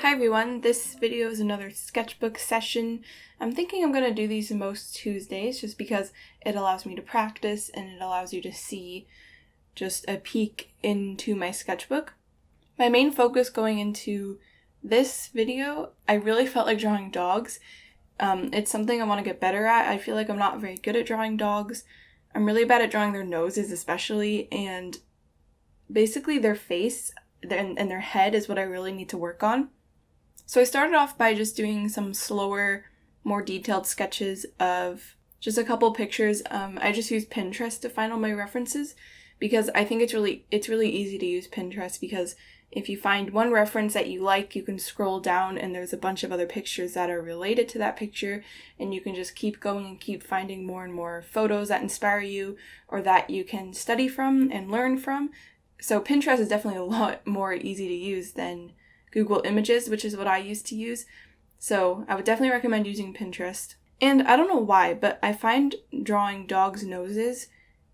Hi everyone, this video is another sketchbook session. I'm thinking I'm going to do these most Tuesdays just because it allows me to practice and it allows you to see just a peek into my sketchbook. My main focus going into this video, I really felt like drawing dogs. It's something I want to get better at. I feel like I'm not very good at drawing dogs. I'm really bad at drawing their noses especially, and basically their face and their head is what I really need to work on. So I started off by just doing some slower, more detailed sketches of just a couple pictures. I just used Pinterest to find all my references because I think it's really easy to use Pinterest because if you find one reference that you like, you can scroll down and there's a bunch of other pictures that are related to that picture, and you can just keep going and keep finding more and more photos that inspire you or that you can study from and learn from. So Pinterest is definitely a lot more easy to use than Google Images, which is what I used to use. So I would definitely recommend using Pinterest. And I don't know why, but I find drawing dogs' noses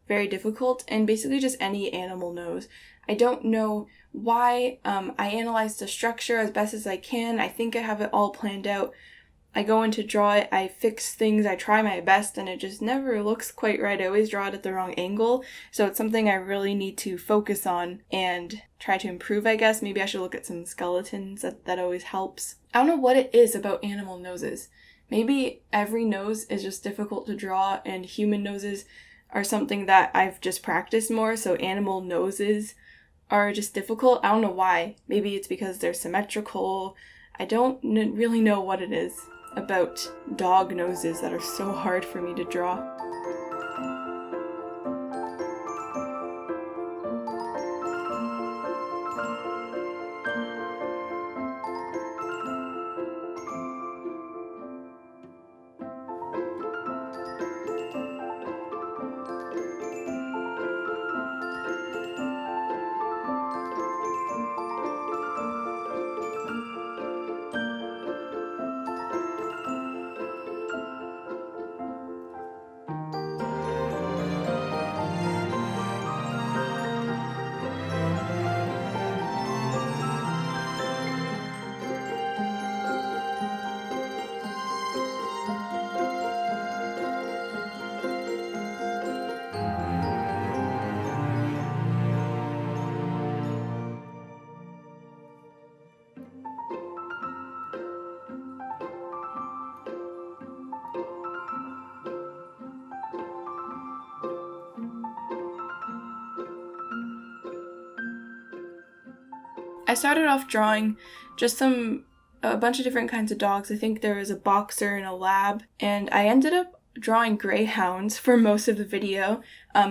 very difficult, and basically just any animal nose. I don't know why. I analyze the structure as best as I can. I think I have it all planned out. I go in to draw it, I fix things, I try my best, and it just never looks quite right. I always draw it at the wrong angle, so it's something I really need to focus on and try to improve, I guess. Maybe I should look at some skeletons, that always helps. I don't know what it is about animal noses. Maybe every nose is just difficult to draw, and human noses are something that I've just practiced more, so animal noses are just difficult. I don't know why. Maybe it's because they're symmetrical. I don't really know what it is about dog noses that are so hard for me to draw. I started off drawing just a bunch of different kinds of dogs. I think there was a boxer and a lab, and I ended up drawing greyhounds for most of the video,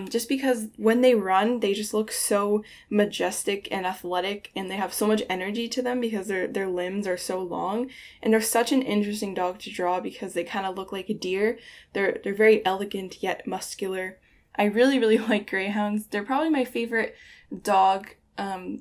just because when they run, they just look so majestic and athletic, and they have so much energy to them because their limbs are so long, and they're such an interesting dog to draw because they kind of look like a deer. They're very elegant yet muscular. I really like greyhounds. They're probably my favorite dog.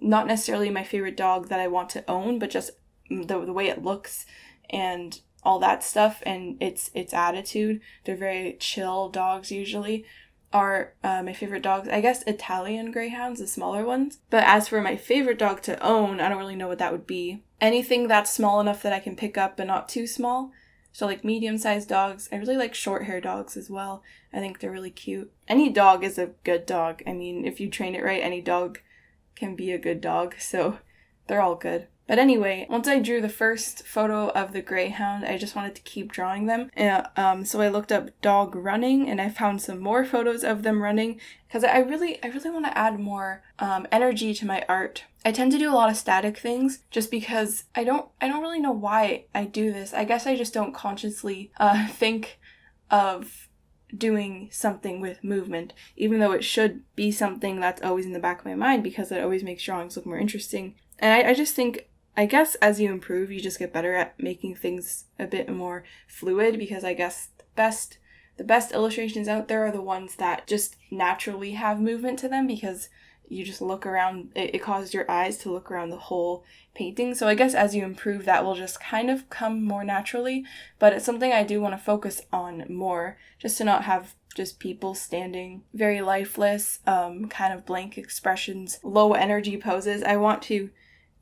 Not necessarily my favorite dog that I want to own, but just the way it looks and all that stuff and its attitude. They're very chill dogs usually are my favorite dogs. I guess Italian greyhounds, the smaller ones. But as for my favorite dog to own, I don't really know what that would be. Anything that's small enough that I can pick up but not too small. So like medium-sized dogs. I really like short hair dogs as well. I think they're really cute. Any dog is a good dog. I mean, if you train it right, any dog can be a good dog, so they're all good. But anyway, once I drew the first photo of the greyhound, I just wanted to keep drawing them. And, so I looked up dog running, and I found some more photos of them running because I really want to add more energy to my art. I tend to do a lot of static things just because I don't really know why I do this. I guess I just don't consciously think of doing something with movement, even though it should be something that's always in the back of my mind because it always makes drawings look more interesting. And I just think, I guess as you improve, you just get better at making things a bit more fluid, because I guess the best illustrations out there are the ones that just naturally have movement to them because you just look around, it causes your eyes to look around the whole painting. So I guess as you improve, that will just kind of come more naturally, but it's something I do want to focus on more, just to not have just people standing very lifeless, kind of blank expressions, low energy poses. I want to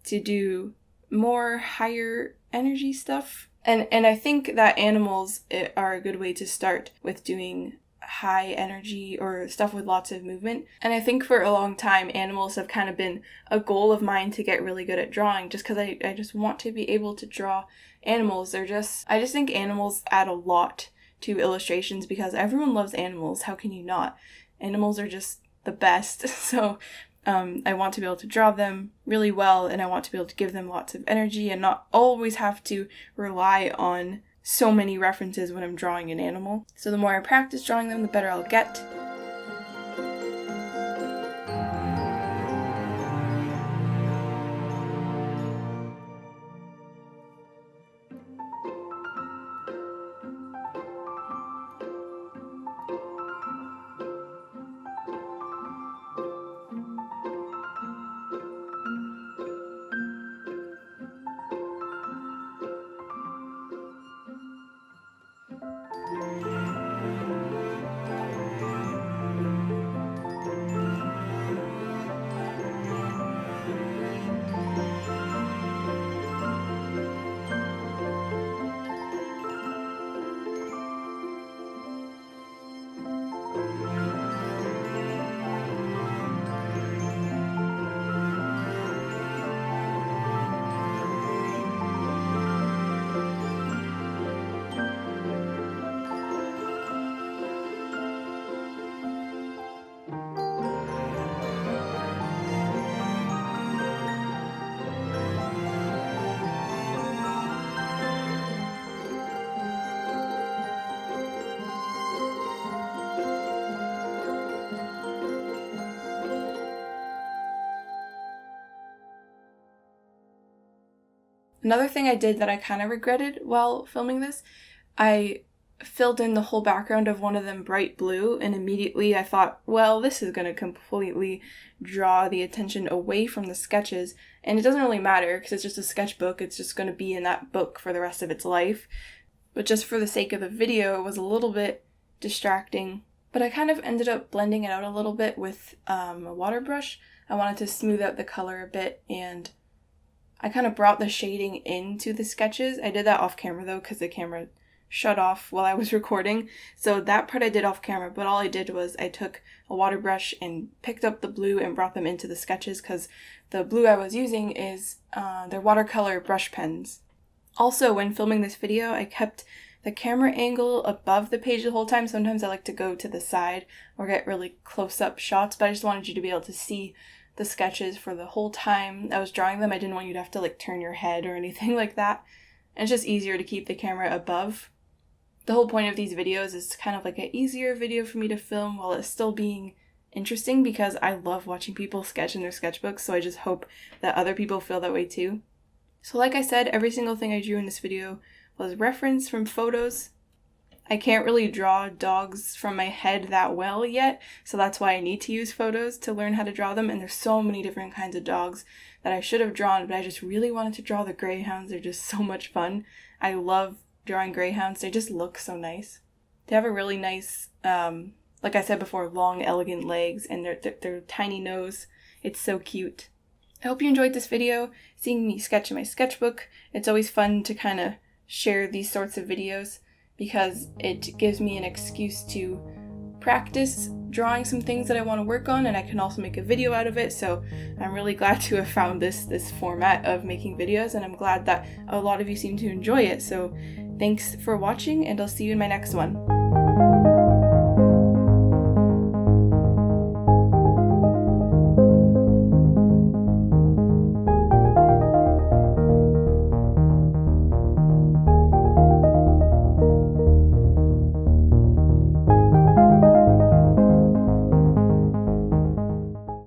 do more higher energy stuff. And I think that animals are a good way to start with doing high energy or stuff with lots of movement. And I think for a long time, animals have kind of been a goal of mine to get really good at drawing, just because I just want to be able to draw animals. I just think animals add a lot to illustrations because everyone loves animals. How can you not? Animals are just the best. So I want to be able to draw them really well, and I want to be able to give them lots of energy and not always have to rely on so many references when I'm drawing an animal. So the more I practice drawing them, the better I'll get. Another thing I did that I kind of regretted while filming this, I filled in the whole background of one of them bright blue, and immediately I thought, well, this is going to completely draw the attention away from the sketches, and it doesn't really matter because it's just a sketchbook. It's just going to be in that book for the rest of its life. But just for the sake of the video, it was a little bit distracting. But I kind of ended up blending it out a little bit with a water brush. I wanted to smooth out the color a bit, and I kind of brought the shading into the sketches. I did that off camera though, because the camera shut off while I was recording. So that part I did off camera, but all I did was I took a water brush and picked up the blue and brought them into the sketches, because the blue I was using is their watercolor brush pens. Also, when filming this video, I kept the camera angle above the page the whole time. Sometimes I like to go to the side or get really close-up shots, but I just wanted you to be able to see the sketches for the whole time I was drawing them. I didn't want you to have to like turn your head or anything like that. And it's just easier to keep the camera above. The whole point of these videos is kind of like an easier video for me to film while it's still being interesting, because I love watching people sketch in their sketchbooks, so I just hope that other people feel that way too. So like I said, every single thing I drew in this video was referenced from photos. I can't really draw dogs from my head that well yet, so that's why I need to use photos to learn how to draw them, and there's so many different kinds of dogs that I should have drawn, but I just really wanted to draw the greyhounds. They're just so much fun. I love drawing greyhounds. They just look so nice. They have a really nice, like I said before, long, elegant legs, and their tiny nose. It's so cute. I hope you enjoyed this video, seeing me sketch in my sketchbook. It's always fun to kind of share these sorts of videos, because it gives me an excuse to practice drawing some things that I want to work on, and I can also make a video out of it. So I'm really glad to have found this format of making videos, and I'm glad that a lot of you seem to enjoy it. So thanks for watching, and I'll see you in my next one.